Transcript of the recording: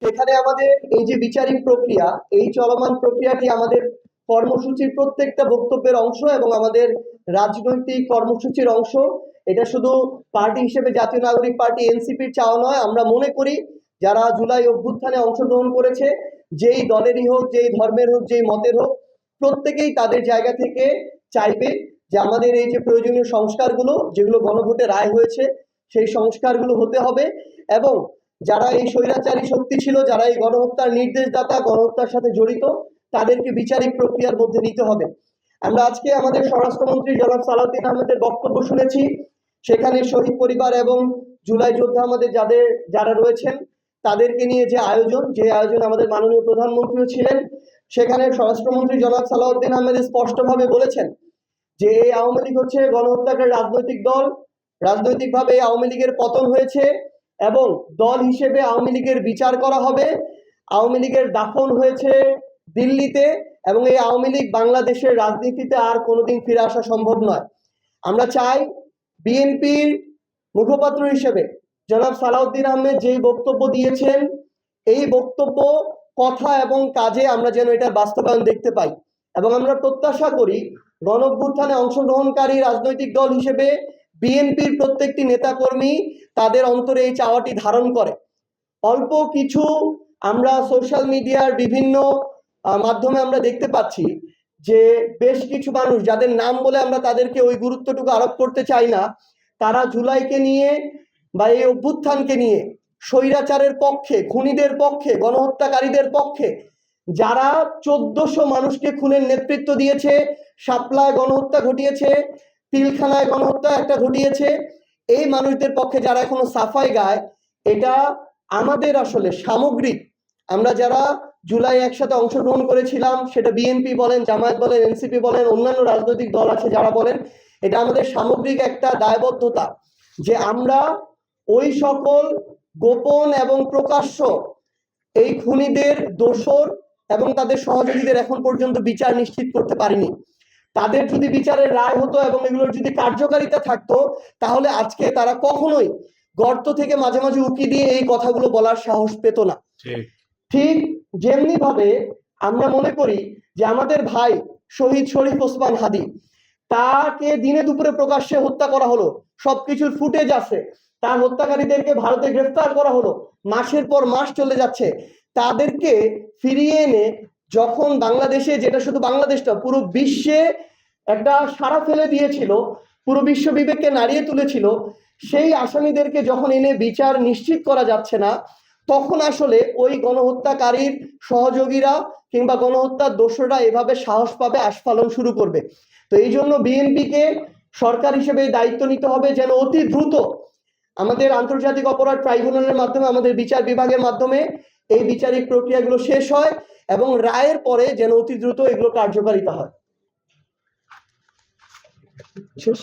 সেখানে আমাদের এই যে বিচারিক প্রক্রিয়া, এই চলমান প্রক্রিয়াটি আমাদের কর্মসূচির প্রত্যেকটা বক্তব্যের অংশ এবং আমাদের রাজনৈতিক কর্মসূচির অংশ। এটা শুধু পার্টি হিসেবে জাতীয় নাগরিক পার্টি এনসিপির চাওয়া নয়। আমরা মনে করি যারা জুলাই অভ্যুত্থানে অংশগ্রহণ করেছে, যেই দলেরই হোক, যেই ধর্মের হোক, যেই মতের হোক, প্রত্যেকেই তাদের জায়গা থেকে চাইবে যে আমাদের এই যে প্রয়োজনীয় সংস্কারগুলো, যেগুলো গণভোটে রায় হয়েছে, সেই সংস্কারগুলো হতে হবে। এবং যারা এই স্বৈরাচারী শক্তি ছিল, যারা এই গণহত্যার নির্দেশদাতা, গণহত্যার সাথে জড়িত, তাদেরকে বিচারিক প্রক্রিয়ার মধ্যে নিতে হবে। আমরা আজকে আমাদের স্বরাষ্ট্রমন্ত্রী জনাব সালাউদ্দিন আহমেদের বক্তব্য শুনেছি। সেখানে শহীদ পরিবার এবং জুলাই যোদ্ধা আমাদের যারা রয়েছেন তাদেরকে নিয়ে যে আয়োজন আমাদের মাননীয় প্রধানমন্ত্রীও ছিলেন। সেখানে স্বরাষ্ট্রমন্ত্রী জনাব সালাউদ্দিন আহমেদ স্পষ্টভাবে বলেছেন যে এই আওয়ামী লীগ হচ্ছে গণহত্যাকারী রাজনৈতিক দল, রাজনৈতিকভাবে এই আওয়ামী লীগের পতন হয়েছে এবং দল হিসেবে আওয়ামী লীগের বিচার করা হবে। আওয়ামী লীগের দাফন হয়েছে দিল্লিতে এবং এই আওয়ামী লীগ বাংলাদেশের রাজনীতিতে আর কোনোদিন ফিরে আসা সম্ভব নয়। আমরা চাই বিএনপির মুখপাত্র হিসেবে জনাব সালাউদ্দিন আহমেদ যেই বক্তব্য দিয়েছেন, এই বক্তব্য, কথা এবং কাজে আমরা যেন এটা বাস্তবায়ন দেখতে পাই। এবং আমরা প্রত্যাশা করি গণঅভ্যুত্থানে অংশগ্রহণকারী রাজনৈতিক দল হিসেবে বিএনপির প্রত্যেকটি নেতাকর্মী তাদের অন্তরে এই চাওয়াটি ধারণ করে। অল্প কিছু আমরা সোশ্যাল মিডিয়ার বিভিন্ন মাধ্যমে আমরা দেখতে পাচ্ছি যে বেশ কিছু মানুষ, যাদের নাম বলে আমরা তাদেরকে ওই গুরুত্বটুকু আরোপ করতে চাই না, তারা জুলাইকে নিয়ে বা এই অভ্যুত্থানকে নিয়ে স্বৈরাচারের পক্ষে, খুনিদের পক্ষে, গণহত্যাকারীদের পক্ষে, যারা 1400 মানুষকে খুনের নেতৃত্ব দিয়েছে, শাপলায় গণহত্যা ঘটিয়েছে, পিলখানায় গণহত্যা একটা ঘটিয়েছে, এই মানুষদের পক্ষে যারা এখনো সাফাই গায়, এটা আমাদের আসলে সামগ্রিক, আমরা যারা জুলাই একসাথে অংশগ্রহণ করেছিলাম, সেটা বিএনপি বলেন, জামায়াত বলেন, এনসিপি বলেন, অন্যান্য রাজনৈতিক দল আছে যারা বলেন, এটা আমাদের সামগ্রিক একটা দায়বদ্ধতা যে আমরা ওই সকল গোপন এবং প্রকাশ্য এই খুনিদের দোষর এবং তাদের সহযোগীদের এখন পর্যন্ত বিচার নিশ্চিত করতে পারিনি। তাদের যদি বিচারের রায় হতো এবং এগুলোর যদি কার্যকারিতা থাকতো, তাহলে আজকে তারা কখনোই গর্ত থেকে মাঝে মাঝে উকি দিয়ে এই কথাগুলো বলার সাহস পেত না। ঠিক যেমনি ভাবে আমরা মনে করি যে আমাদের ভাই শহীদ শরীফ ওসমান হাদি, তাকে দিনে দুপুরে প্রকাশ্যে হত্যা করা হলো, সবকিছুর ফুটেজ আছে, তার হত্যাকারীদেরকে ভারতে গ্রেফতার করা হলো, মাসের পর মাস চলে যাচ্ছে, তাদেরকে ফিরিয়ে এনে যখন বাংলাদেশে, যেটা শুধু বাংলাদেশটা পুরো বিশ্বে একটা সাড়া ফেলে দিয়েছিল, পুরো বিশ্ব বিবেককে নাড়িয়ে তুলেছিল, সেই আসামিদেরকে যখন এনে বিচার নিশ্চিত করা যাচ্ছে না, তখন আসলে ওই গণহত্যাকারীর সহযোগীরা কিংবা গণহত্যার দোষরা এভাবে সাহস পাবে, আস্ফালন শুরু করবে। তো এই জন্য বিএনপিকে সরকার হিসেবে দায়িত্ব নিতে হবে যেন অতি দ্রুত আমাদের আন্তর্জাতিক অপরাধ ট্রাইব্যুনালের মাধ্যমে, আমাদের বিচার বিভাগের মাধ্যমে এই বিচারিক প্রক্রিয়াগুলো শেষ হয় এবং রায়ের পরে যেন অতি দ্রুত এগুলো কার্যকারিতা হয়। শেষ।